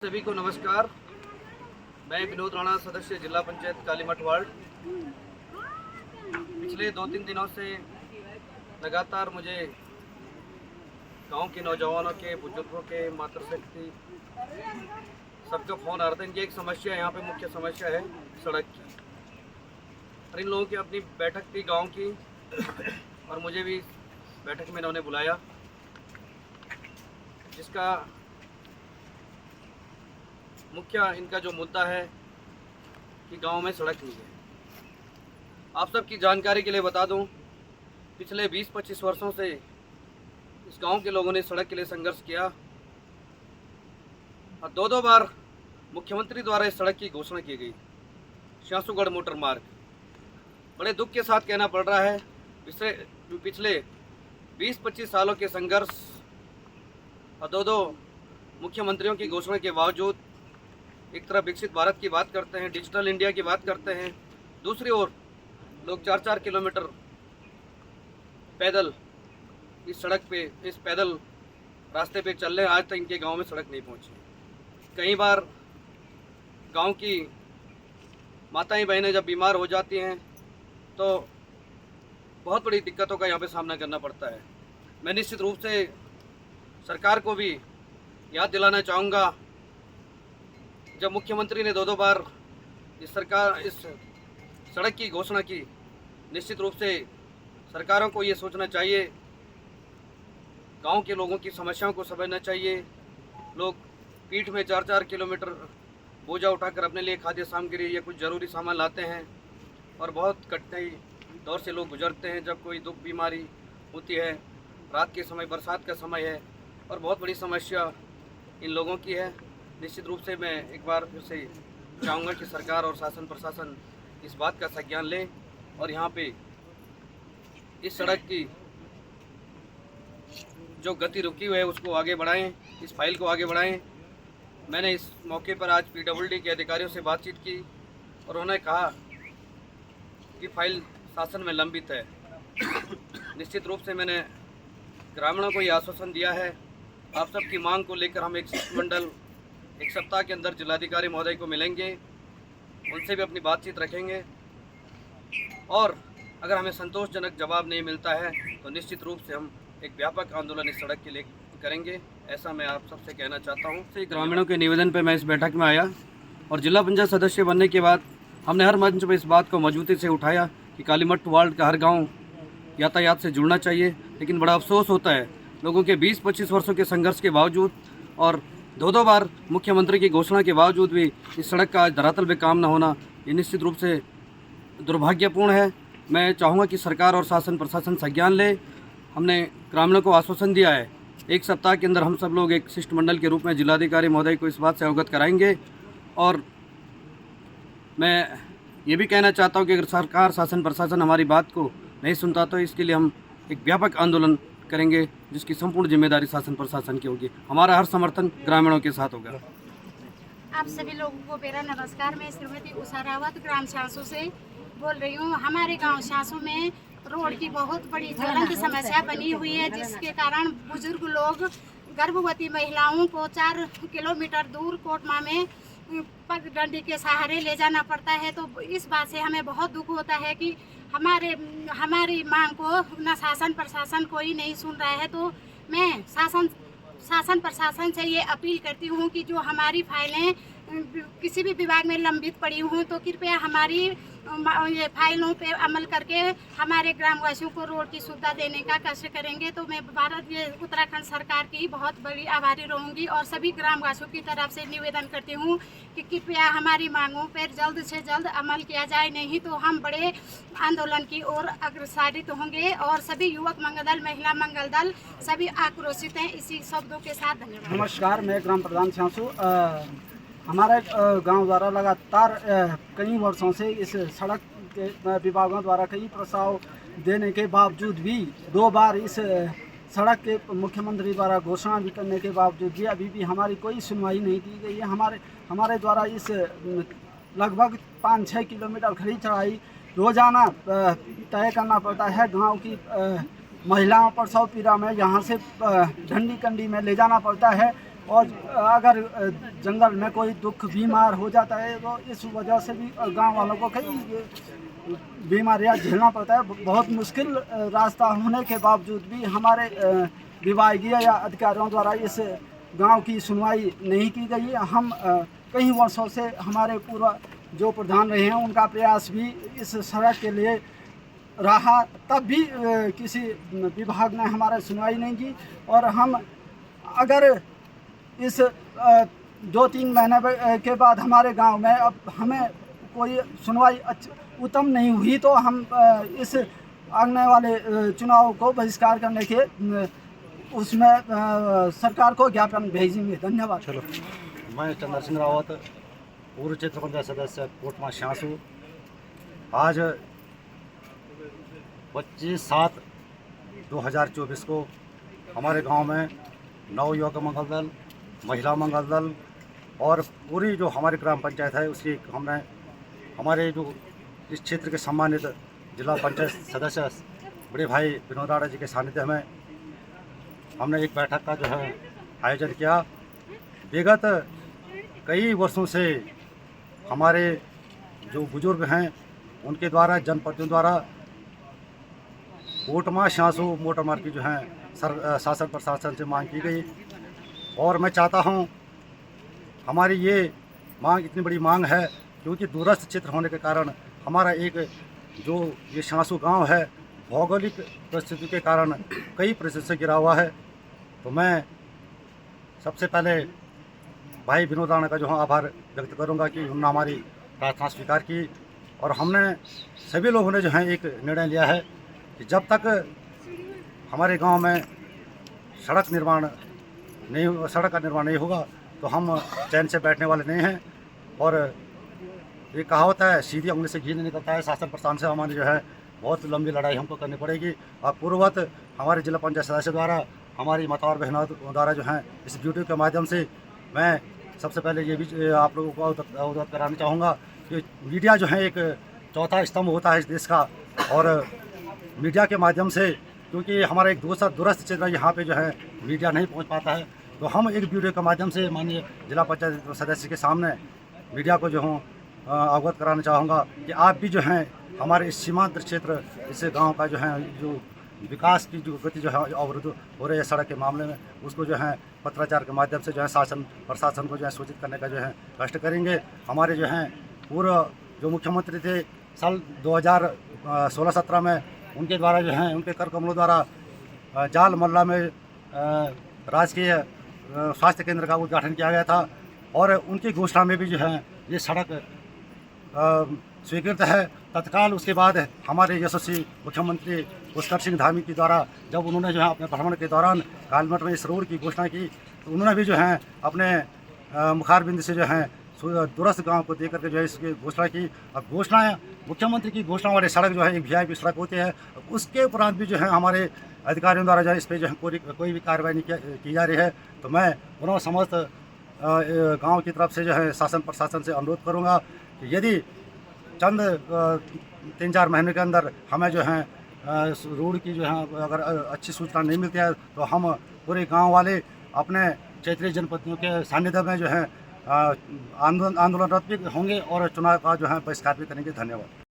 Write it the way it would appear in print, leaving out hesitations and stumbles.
सभी को नमस्कार। मैं विनोद राणा, सदस्य जिला पंचायत कालीमठ वार्ड। पिछले 2-3 दिनों से लगातार मुझे गांव के नौजवानों के, बुजुर्गों के, मातृशक्ति सबका फ़ोन आ रहा था। इनकी एक समस्या, यहाँ पे मुख्य समस्या है सड़क की। और इन लोगों की अपनी बैठक थी गांव की और मुझे भी बैठक में इन्होंने बुलाया, जिसका मुख्य इनका जो मुद्दा है कि गांव में सड़क नहीं है। आप सबकी जानकारी के लिए बता दूं, पिछले 20-25 वर्षों से इस गांव के लोगों ने सड़क के लिए संघर्ष किया और 2-2 बार मुख्यमंत्री द्वारा इस सड़क की घोषणा की गई, शासूगढ़ मोटर मार्ग। बड़े दुख के साथ कहना पड़ रहा है, पिछले 20-25 सालों के संघर्ष और 2-2 मुख्यमंत्रियों की घोषणा के बावजूद एक तरफ विकसित भारत की बात करते हैं, डिजिटल इंडिया की बात करते हैं, दूसरी ओर लोग 4-4 किलोमीटर पैदल इस सड़क पे, इस पैदल रास्ते पे चल रहे हैं। आज तक इनके गांव में सड़क नहीं पहुंची। कई बार गांव की माताएं बहनें जब बीमार हो जाती हैं तो बहुत बड़ी दिक्कतों का यहाँ पे सामना करना पड़ता है। मैं निश्चित रूप से सरकार को भी याद दिलाना चाहूँगा, जब मुख्यमंत्री ने 2-2 बार इस सड़क की घोषणा की, निश्चित रूप से सरकारों को ये सोचना चाहिए, गांव के लोगों की समस्याओं को समझना चाहिए। लोग पीठ में 4-4 किलोमीटर बोझा उठाकर अपने लिए खाद्य सामग्री या कुछ ज़रूरी सामान लाते हैं और बहुत कठिनाई दौर से लोग गुजरते हैं। जब कोई दुख बीमारी होती है, रात के समय, बरसात का समय है और बहुत बड़ी समस्या इन लोगों की है। निश्चित रूप से मैं एक बार फिर से चाहूँगा कि सरकार और शासन प्रशासन इस बात का संज्ञान लें और यहाँ पे इस सड़क की जो गति रुकी हुई है उसको आगे बढ़ाएं, इस फाइल को आगे बढ़ाएं। मैंने इस मौके पर आज PWD के अधिकारियों से बातचीत की और उन्होंने कहा कि फाइल शासन में लंबित है। निश्चित रूप से मैंने ग्रामीणों को ये आश्वासन दिया है। आप सबकी मांग को लेकर हम एक शिष्टमंडल एक सप्ताह के अंदर जिलाधिकारी महोदय को मिलेंगे, उनसे भी अपनी बातचीत रखेंगे और अगर हमें संतोषजनक जवाब नहीं मिलता है तो निश्चित रूप से हम एक व्यापक आंदोलन इस सड़क के लिए करेंगे। ऐसा मैं आप सबसे कहना चाहता हूँ। ग्रामीणों के निवेदन पर मैं इस बैठक में आया और जिला पंचायत सदस्य बनने के बाद हमने हर मंच पर इस बात को मजबूती से उठाया कि कालीमठ वार्ड का हर गाँव यातायात से जुड़ना चाहिए। लेकिन बड़ा अफसोस होता है, लोगों के 20-25 वर्षों के संघर्ष के बावजूद और 2-2 बार मुख्यमंत्री की घोषणा के बावजूद भी इस सड़क का आज धरातल पे काम न होना, ये निश्चित रूप से दुर्भाग्यपूर्ण है। मैं चाहूँगा कि सरकार और शासन प्रशासन संज्ञान ले। हमने ग्रामीणों को आश्वासन दिया है, एक सप्ताह के अंदर हम सब लोग एक शिष्टमंडल के रूप में जिलाधिकारी महोदय को इस बात से अवगत कराएंगे। और मैं ये भी कहना चाहता हूँ कि अगर सरकार, शासन प्रशासन हमारी बात को नहीं सुनता तो इसके लिए हम एक व्यापक आंदोलन करेंगे, जिसकी संपूर्ण जिम्मेदारी शासन प्रशासन की होगी। हमारा हर समर्थन ग्रामीणों के साथ होगा। आप सभी लोगों को मेरा नमस्कार। मैं श्रीमती उषा रावत ग्राम शासू से बोल रही हूँ। हमारे गांव शासू में रोड की बहुत बड़ी ज्वलंत समस्या बनी हुई है, जिसके कारण बुजुर्ग लोग, गर्भवती महिलाओं को 4 किलोमीटर दूर कोटमा में पगडंडी के सहारे ले जाना पड़ता है। तो इस बात से हमें बहुत दुख होता है कि हमारी मांग को न शासन प्रशासन कोई नहीं सुन रहा है। तो मैं शासन प्रशासन से ये अपील करती हूँ कि जो हमारी फाइलें किसी भी विभाग में लंबित पड़ी हुई तो कृपया हमारी ये फाइलों पे अमल करके हमारे ग्रामवासियों को रोड की सुविधा देने का कष्ट करेंगे। तो मैं उत्तराखंड सरकार की बहुत बड़ी आभारी रहूँगी और सभी ग्रामवासियों की तरफ से निवेदन करती हूँ कि कृपया हमारी मांगों पर जल्द से जल्द अमल किया जाए, नहीं तो हम बड़े आंदोलन की ओर अग्रसरित होंगे। और सभी युवक मंगल दल, महिला मंगल दल सभी आक्रोशित हैं इसी शब्दों के साथ। धन्यवाद। नमस्कार, मैं ग्राम प्रधान शासू। हमारे गांव द्वारा लगातार कई वर्षों से इस सड़क के विभागों द्वारा कई प्रस्ताव देने के बावजूद भी 2 बार इस सड़क के मुख्यमंत्री द्वारा घोषणा भी करने के बावजूद भी अभी भी हमारी कोई सुनवाई नहीं की गई है। हमारे द्वारा इस लगभग 5-6 किलोमीटर खड़ी चढ़ाई रोजाना तय करना पड़ता है। गांव की महिलाओं पर 100 पीड़ा में यहाँ से ढंडी कंडी में ले जाना पड़ता है। और अगर जंगल में कोई दुख बीमार हो जाता है तो इस वजह से भी गांव वालों को कई बीमारियां झेलना पड़ता है। बहुत मुश्किल रास्ता होने के बावजूद भी हमारे विभागीय या अधिकारियों द्वारा इस गांव की सुनवाई नहीं की गई है। हम कई वर्षों से हमारे पूर्व जो प्रधान रहे हैं उनका प्रयास भी इस सड़क के लिए रहा, तब भी किसी विभाग ने हमारी सुनवाई नहीं की। और हम अगर इस 2-3 महीने के बाद हमारे गांव में अब हमें कोई सुनवाई उत्तम नहीं हुई तो हम इस आने वाले चुनाव को बहिष्कार करने के उसमें सरकार को ज्ञापन भेजेंगे। धन्यवाद। चलो, मैं चंद्र सिंह रावत, पूर्व क्षेत्र पंचायत सदस्य कोटमा शांसू। आज 25/7/2024 को हमारे गांव में नव युवक मंगल दल, महिला मंगल दल और पूरी जो हमारी ग्राम पंचायत है उसकी हमने हमारे जो इस क्षेत्र के सम्मानित जिला पंचायत सदस्य बड़े भाई विनोद राणा जी के सानिध्य में हमने एक बैठक का जो है आयोजन किया। विगत कई वर्षों से हमारे जो बुजुर्ग हैं उनके द्वारा जनप्रतिनिधियों द्वारा कोटमा शांसू मोटर मार्ग की जो है शासन प्रशासन से मांग की गई और मैं चाहता हूं हमारी ये मांग इतनी बड़ी मांग है क्योंकि दूरस्थ क्षेत्र होने के कारण हमारा एक जो ये शांसू गांव है भौगोलिक परिस्थिति के कारण कई प्रतिशत से गिरा हुआ है। तो मैं सबसे पहले भाई विनोद राणा का जो है आभार व्यक्त करूंगा कि उन्होंने हमारी प्रार्थना स्वीकार की और हमने सभी लोगों ने जो है एक निर्णय लिया है कि जब तक हमारे गांव में सड़क का निर्माण नहीं होगा तो हम चैन से बैठने वाले नहीं हैं। और ये कहावत है सीधी उंगली से घी नहीं निकलता है। शासन प्रशासन से हमारी जो है बहुत लंबी लड़ाई हमको करनी पड़ेगी। और पूर्ववत हमारे जिला पंचायत सदस्य द्वारा हमारी माताओं और बहनों द्वारा जो है इस वीडियो के माध्यम से मैं सबसे पहले ये भी आप लोगों को अवगत कराना चाहूँगा कि मीडिया जो है एक चौथा स्तंभ होता है इस देश का। और मीडिया के माध्यम से क्योंकि हमारा एक दूरस्थ क्षेत्र यहाँ पे जो है मीडिया नहीं पहुँच पाता है तो हम एक वीडियो के माध्यम से माननीय जिला पंचायत सदस्य के सामने मीडिया को जो हूँ अवगत कराना चाहूँगा कि आप भी जो हैं हमारे इस सीमांत क्षेत्र इस गांव का जो है जो विकास की जो गति जो है अवरुद्ध हो रही है सड़क के मामले में उसको जो है पत्राचार के माध्यम से जो है शासन प्रशासन को जो है सूचित करने का जो है कष्ट करेंगे। हमारे जो हैं पूर्व जो मुख्यमंत्री थे साल 2016-17 में उनके द्वारा जो है उनके कर कमलों द्वारा जाल मल्ला में राजकीय स्वास्थ्य केंद्र का उद्घाटन किया गया था और उनकी घोषणा में भी जो है ये सड़क स्वीकृत है। तत्काल उसके बाद हमारे यशस्वी मुख्यमंत्री पुष्कर सिंह धामी के द्वारा जब उन्होंने जो है अपने भ्रमण के दौरान कालमठ में इस रोड की घोषणा की तो उन्होंने भी जो है अपने मुखारबिंद से जो है दूरस्थ गांव को देकर के जो है इसकी घोषणा की। अब घोषणा मुख्यमंत्री की घोषणा वाली सड़क जो है एक VIP सड़क होती है उसके उपरांत भी जो है हमारे अधिकारियों द्वारा जो है इस पर जो है कोई भी कार्रवाई नहीं की जा रही है। तो मैं पुनः समस्त गांव की तरफ से जो है शासन प्रशासन से अनुरोध करूंगा कि यदि चंद 3-4 महीने के अंदर हमें जो है रोड की जो है अगर अच्छी सूचना नहीं मिलती है तो हम पूरे गांव वाले अपने क्षेत्रीय जनप्रतिनिधियों के सानिध्य में जो है आंदोलनरत भी होंगे और चुनाव का जो है बहिष्कार भी करेंगे। धन्यवाद।